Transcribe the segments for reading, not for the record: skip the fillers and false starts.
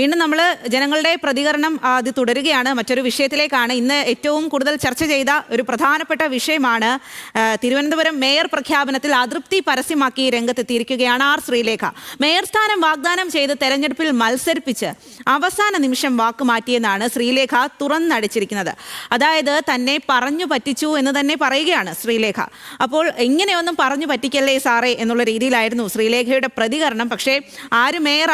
വീണ്ടും നമ്മൾ ജനങ്ങളുടെ പ്രതികരണം അത് തുടരുകയാണ്. മറ്റൊരു വിഷയത്തിലേക്കാണ്. ഇന്ന് ഏറ്റവും കൂടുതൽ ചർച്ച ചെയ്ത ഒരു പ്രധാനപ്പെട്ട വിഷയമാണ് തിരുവനന്തപുരം മേയർ പ്രഖ്യാപനത്തിൽ അതൃപ്തി പരസ്യമാക്കി രംഗത്തെത്തിയിരിക്കുകയാണ് ആർ ശ്രീലേഖ. മേയർ സ്ഥാനം വാഗ്ദാനം ചെയ്ത് തെരഞ്ഞെടുപ്പിൽ മത്സരിപ്പിച്ച് അവസാന നിമിഷം വാക്കുമാറ്റിയെന്നാണ് ശ്രീലേഖ തുറന്നടിച്ചിരിക്കുന്നത്. അതായത് തന്നെ പറഞ്ഞു പറ്റിച്ചു എന്ന് തന്നെ പറയുകയാണ് ശ്രീലേഖ. അപ്പോൾ ഇങ്ങനെയൊന്നും പറഞ്ഞു പറ്റിക്കല്ലേ സാറേ എന്നുള്ള രീതിയിലായിരുന്നു ശ്രീലേഖയുടെ പ്രതികരണം. പക്ഷേ ആര് മേയർ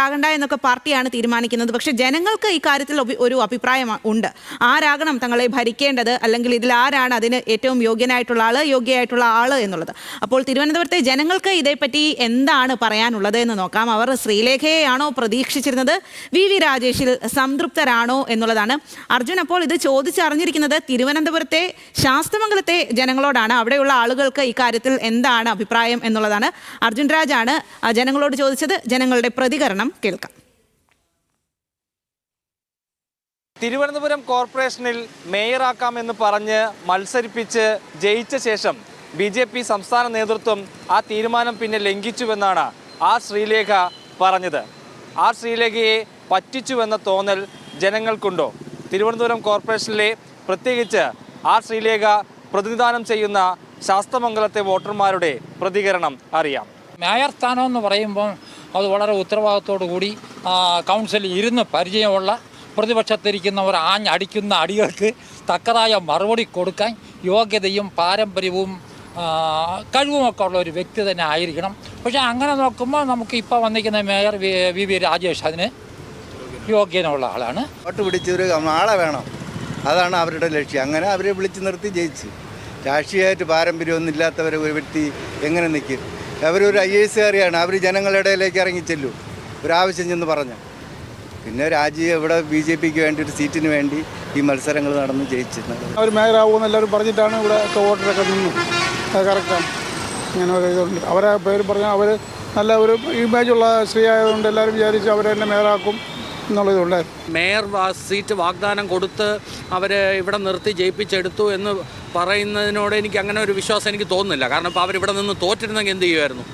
ആകണ്ട എന്നൊക്കെ പാർട്ടിയാണ് തീരുമാനിക്കുന്നത്. പക്ഷേ ജനങ്ങൾക്ക് ഇക്കാര്യത്തിൽ ഒരു അഭിപ്രായം ഉണ്ട്. ആരാകണം തങ്ങളെ ഭരിക്കേണ്ടത്, അല്ലെങ്കിൽ ഇതിൽ ആരാണ് അതിന് ഏറ്റവും യോഗ്യയായിട്ടുള്ള ആള് എന്നുള്ളത്. അപ്പോൾ തിരുവനന്തപുരത്തെ ജനങ്ങൾക്ക് ഇതേപ്പറ്റി എന്താണ് പറയാനുള്ളത് എന്ന് നോക്കാം. അവർ ശ്രീലേഖയെയാണോ പ്രതീക്ഷിച്ചിരുന്നത്, വി രാജേഷിൽ സംതൃപ്തരാണോ എന്നുള്ളതാണ്. അർജുൻ, അപ്പോൾ ഇത് ചോദിച്ചറിഞ്ഞിരിക്കുന്നത് തിരുവനന്തപുരത്തെ ശാസ്തമംഗലത്തെ ജനങ്ങളോടാണ്. അവിടെയുള്ള ആളുകൾക്ക് ഇക്കാര്യത്തിൽ എന്താണ് അഭിപ്രായം എന്നുള്ളതാണ്. അർജുൻ രാജാണ് ജനങ്ങളോട് ചോദിച്ചത്. ജനങ്ങളുടെ പ്രതികരണം കേൾക്കാം. തിരുവനന്തപുരം കോർപ്പറേഷനിൽ മേയറാക്കാമെന്ന് പറഞ്ഞ് മത്സരിപ്പിച്ച് ജയിച്ച ശേഷം BJP സംസ്ഥാന നേതൃത്വം ആ തീരുമാനം പിന്നെ ലംഘിച്ചുവെന്നാണ് ആർ ശ്രീലേഖ പറഞ്ഞത്. ആർ ശ്രീലേഖയെ പറ്റിച്ചുവെന്ന തോന്നൽ ജനങ്ങൾക്കുണ്ടോ? തിരുവനന്തപുരം കോർപ്പറേഷനിലെ പ്രത്യേകിച്ച് ആർ ശ്രീലേഖ പ്രതിനിധാനം ചെയ്യുന്ന ശാസ്തമംഗലത്തെ വോട്ടർമാരുടെ പ്രതികരണം അറിയാം. മേയർ സ്ഥാനം എന്ന് പറയുമ്പോൾ അത് വളരെ ഉത്തരവാദിത്തോടു കൂടി കൗൺസിലിൽ ഇരുന്ന് പരിചയമുള്ള, പ്രതിപക്ഷത്തിരിക്കുന്നവർ ആഞ്ഞടിക്കുന്ന അടികൾക്ക് തക്കതായ മറുപടി കൊടുക്കാൻ യോഗ്യതയും പാരമ്പര്യവും കഴിവുമൊക്കെ ഉള്ള ഒരു വ്യക്തി തന്നെ ആയിരിക്കണം. പക്ഷേ അങ്ങനെ നോക്കുമ്പോൾ നമുക്ക് ഇപ്പോൾ വന്നിരിക്കുന്ന മേയർ വി രാജേഷ് അതിന് യോഗ്യനുള്ള ആളാണ്. വോട്ട് പിടിച്ചൊരു ആളെ വേണം, അതാണ് അവരുടെ ലക്ഷ്യം. അങ്ങനെ അവരെ വിളിച്ച് നിർത്തി ജയിച്ചു. രാഷ്ട്രീയമായിട്ട് പാരമ്പര്യമൊന്നും ഇല്ലാത്തവരെ ഒരു വ്യക്തി എങ്ങനെ നിൽക്കും? അവരൊരു IAS-കാരിയാണ്. അവർ ജനങ്ങളുടെ ഇടയിലേക്ക് ഇറങ്ങിച്ചെല്ലു ഒരാവശ്യം ചെന്ന് പറഞ്ഞു. പിന്നെ രാജ്യം ഇവിടെ BJPക്ക് വേണ്ടി ഒരു സീറ്റിന് വേണ്ടി ഈ മത്സരങ്ങൾ നടന്ന് ജയിച്ചിട്ടുണ്ട്. അവർ മേയറാവുമെന്ന് എല്ലാവരും പറഞ്ഞിട്ടാണ് ഇവിടെ വോട്ടറൊക്കെ നിന്നു. അത് കറക്റ്റാണ്. ഇങ്ങനെ ഒരു ഇതുണ്ട്. അവരെ പേര് പറഞ്ഞാൽ അവർ നല്ല ഒരു ഇമേജുള്ള സ്ത്രീ ആയതുകൊണ്ട് എല്ലാവരും വിചാരിച്ച് അവരെ തന്നെ മേയറാക്കും എന്നുള്ളതുണ്ടായിരുന്നു. മേയർ സീറ്റ് വാഗ്ദാനം കൊടുത്ത് അവർ ഇവിടെ നിർത്തി ജയിപ്പിച്ചെടുത്തു എന്ന് പറയുന്നതിനോട് എനിക്ക് അങ്ങനെ ഒരു വിശ്വാസം എനിക്ക് തോന്നുന്നില്ല. കാരണം ഇപ്പോൾ അവരിവിടെ നിന്ന് തോറ്റിരുന്നെങ്കിൽ എന്ത് ചെയ്യുമായിരുന്നു?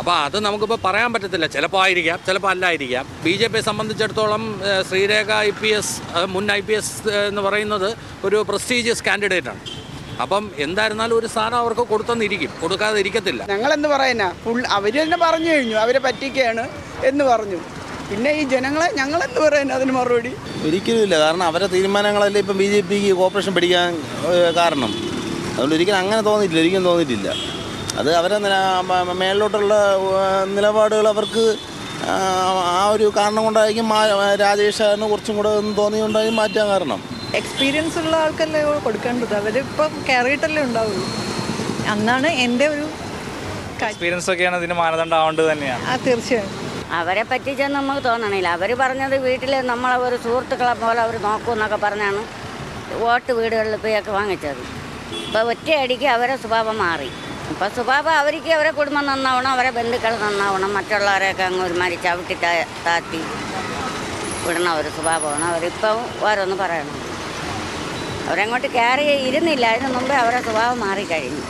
അപ്പോൾ അത് നമുക്കിപ്പോൾ പറയാൻ പറ്റത്തില്ല. ചിലപ്പോൾ ആയിരിക്കാം, ചിലപ്പോൾ അല്ലായിരിക്കാം. BJP സംബന്ധിച്ചിടത്തോളം ശ്രീലേഖ IPS, മുൻ IPS എന്ന് പറയുന്നത് ഒരു പ്രസ്റ്റീജിയസ് കാൻഡിഡേറ്റാണ്. അപ്പം എന്തായിരുന്നാലും ഒരു സ്ഥാനം അവർക്ക് കൊടുക്കാതെ ഇരിക്കത്തില്ല. ഞങ്ങളെന്ന് പറയുന്ന അവർ തന്നെ പറഞ്ഞു കഴിഞ്ഞു, അവരെ പറ്റിക്കുകയാണ് എന്ന് പറഞ്ഞു. പിന്നെ ഈ ജനങ്ങളെ ഞങ്ങളെന്ന് പറയുന്നത് അതിന് മറുപടി ഒരിക്കലും ഇല്ല. കാരണം അവരുടെ തീരുമാനങ്ങളല്ലേ ഇപ്പം BJPക്ക് കോർപ്പറേഷൻ പിടിക്കാൻ കാരണം. അതുകൊണ്ട് ഒരിക്കലും അങ്ങനെ തോന്നിയിട്ടില്ല. അത് അവരെ മേളിലോട്ടുള്ള നിലപാടുകൾ അവർക്ക് ആ ഒരു കാരണം കൊണ്ടായിരിക്കും രാജേഷാണ് കുറച്ചും കൂടെ തോന്നിയുണ്ടായും മാറ്റാൻ കാരണം. എക്സ്പീരിയൻസ് ഉള്ള ആൾക്കല്ലേ കൊടുക്കേണ്ടത്. അവരിപ്പം കയറിയിട്ടല്ലേ ഉണ്ടാവുള്ളൂ. അന്നാണ് എൻ്റെ ഒരു എക്സ്പീരിയൻസ് ഒക്കെയാണ് ഇതിന് മാനദണ്ഡം ആവേണ്ടത് തന്നെയാണ്. തീർച്ചയായും. അവരെ പറ്റിച്ചെന്ന് നമുക്ക് തോന്നണില്ല. അവർ പറഞ്ഞത് വീട്ടിൽ നമ്മളെ ഒരു സുഹൃത്തുക്കളെ പോലെ അവർ നോക്കുമെന്നൊക്കെ പറഞ്ഞാണ് വോട്ട് വീടുകളിൽ പോയൊക്കെ വാങ്ങിച്ചത്. ഇപ്പോൾ ഒറ്റയടിക്ക് അവരെ സ്വഭാവം മാറി. ഇപ്പോൾ സ്വഭാവം അവരെ കുടുംബം നന്നാവണം, അവരെ ബന്ധുക്കൾ നന്നാവണം, മറ്റുള്ളവരെയൊക്കെ അങ്ങ് ഒരുമാതിരി ചവിട്ടി താത്തി വിടണ ഒരു സ്വഭാവമാണ്. അവരിപ്പം ഓരോന്ന് പറയണം. അവരങ്ങോട്ട് കയറി ഇരുന്നില്ല. അതിന് മുമ്പേ അവരെ സ്വഭാവം മാറിക്കഴിഞ്ഞു.